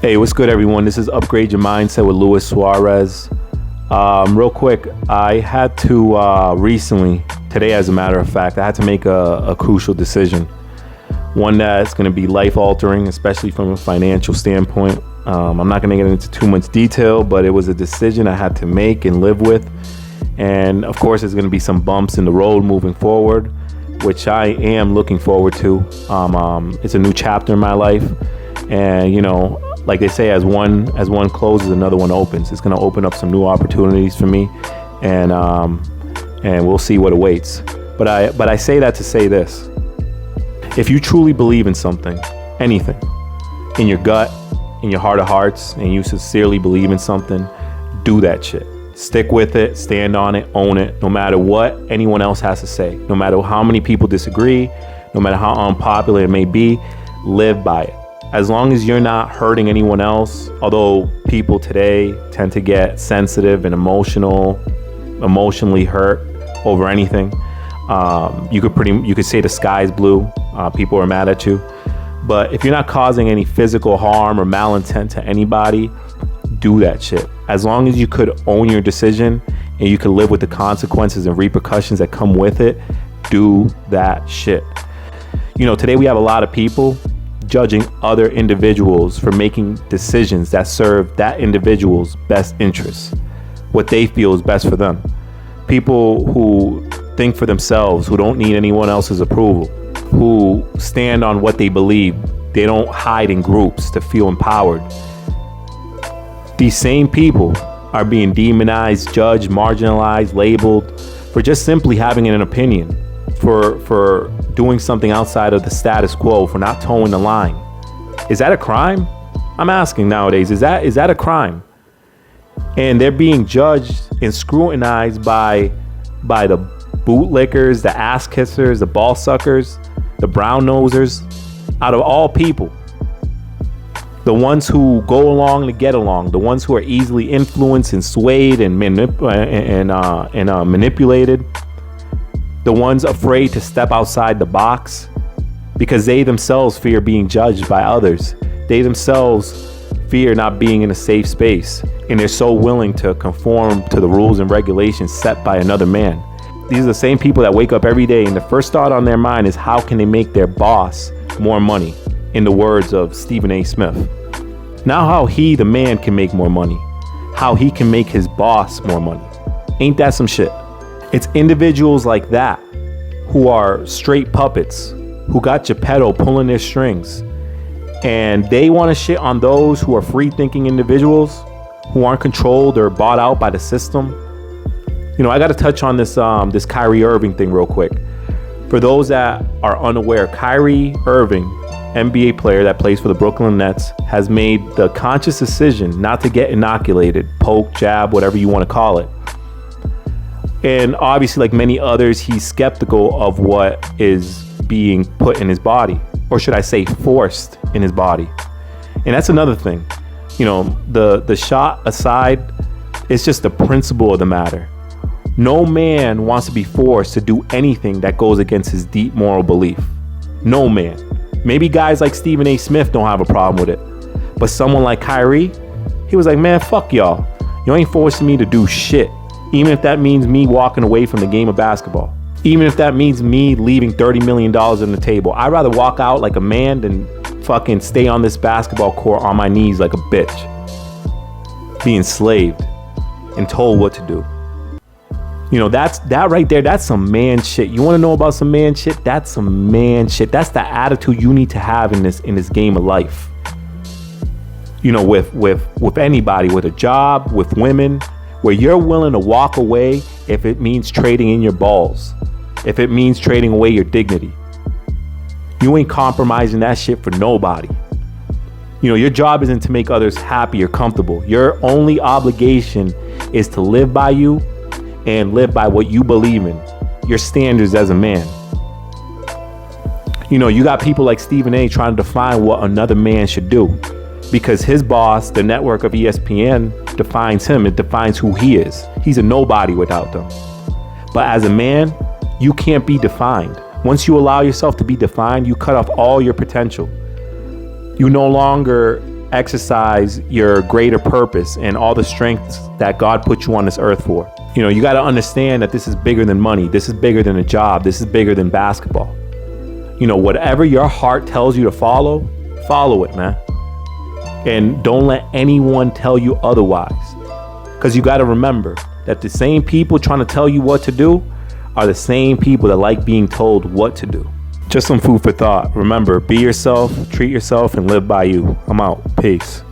Hey, what's good, everyone? This is Upgrade Your Mindset with Luis Suarez. Real quick, I had to recently, today as a matter of fact, I had to make a crucial decision. One that's going to be life-altering, especially from a financial standpoint. I'm not going to get into too much detail, but it was a decision I had to make and live with. And of course, there's going to be some bumps in the road moving forward, which I am looking forward to. It's a new chapter in my life. And, you know, like they say, as one closes, another one opens. It's going to open up some new opportunities for me, and we'll see what awaits. But I say that to say this: if you truly believe in something, anything, in your gut, in your heart of hearts, and you sincerely believe in something, do that shit. Stick with it, stand on it, own it, no matter what anyone else has to say, no matter how many people disagree, no matter how unpopular it may be, live by it. As long as you're not hurting anyone else, although people today tend to get sensitive and emotionally hurt over anything. You could say the sky's blue. People are mad at you. But if you're not causing any physical harm or malintent to anybody, do that shit. As long as you could own your decision and you could live with the consequences and repercussions that come with it, do that shit. You know, today we have a lot of people judging other individuals for making decisions that serve that individual's best interests, what they feel is best for them. People who think for themselves, who don't need anyone else's approval, who stand on what they believe. They don't hide in groups to feel empowered. These same people are being demonized, judged, marginalized, labeled for just simply having an opinion, for doing something outside of the status quo, for not towing the line. Is that a crime? I'm asking nowadays, is that a crime? And they're being judged and scrutinized by the bootlickers, the ass kissers, the ball suckers, the brown nosers, out of all people. The ones who go along to get along, the ones who are easily influenced and swayed and manipulated. The ones afraid to step outside the box because they themselves fear being judged by others. They themselves fear not being in a safe space, and they're so willing to conform to the rules and regulations set by another man. These are the same people that wake up every day and the first thought on their mind is how can they make their boss more money, in the words of Stephen A. Smith. Now how he, the man, can make more money, how he can make his boss more money. Ain't that some shit? It's individuals like that who are straight puppets, who got Geppetto pulling their strings, and they want to shit on those who are free-thinking individuals who aren't controlled or bought out by the system. You know, I got to touch on this Kyrie Irving thing real quick. For those that are unaware, Kyrie Irving, NBA player that plays for the Brooklyn Nets, has made the conscious decision not to get inoculated, poke, jab, whatever you want to call it. And obviously, like many others, he's skeptical of what is being put in his body, or should I say forced in his body. And that's another thing. You know, the shot aside, it's just the principle of the matter. No man wants to be forced to do anything that goes against his deep moral belief. No man. Maybe guys like Stephen A. Smith don't have a problem with it. But someone like Kyrie, he was like, man, fuck y'all. You ain't forcing me to do shit. Even if that means me walking away from the game of basketball. Even if that means me leaving $30 million on the table. I'd rather walk out like a man than fucking stay on this basketball court on my knees like a bitch. Being enslaved and told what to do. You know, that right there, that's some man shit. You want to know about some man shit? That's some man shit. That's the attitude you need to have in this game of life. You know, with anybody, with a job, with women, where you're willing to walk away if it means trading in your balls, if it means trading away your dignity. You ain't compromising that shit for nobody. You know, your job isn't to make others happy or comfortable. Your only obligation is to live by you and live by what you believe in, your standards as a man. You know, you got people like Stephen A. trying to define what another man should do because his boss, the network of ESPN, defines him. It defines who he is. He's a nobody without them. But as a man, you can't be defined. Once you allow yourself to be defined, you cut off all your potential. You no longer exercise your greater purpose and all the strengths that God put you on this earth for. You know, you got to understand that this is bigger than money. This is bigger than a job. This is bigger than basketball. You know, whatever your heart tells you to follow, follow it, man. And don't let anyone tell you otherwise. Because you got to remember that the same people trying to tell you what to do are the same people that like being told what to do. Just some food for thought. Remember, be yourself, treat yourself, and live by you. I'm out. Peace.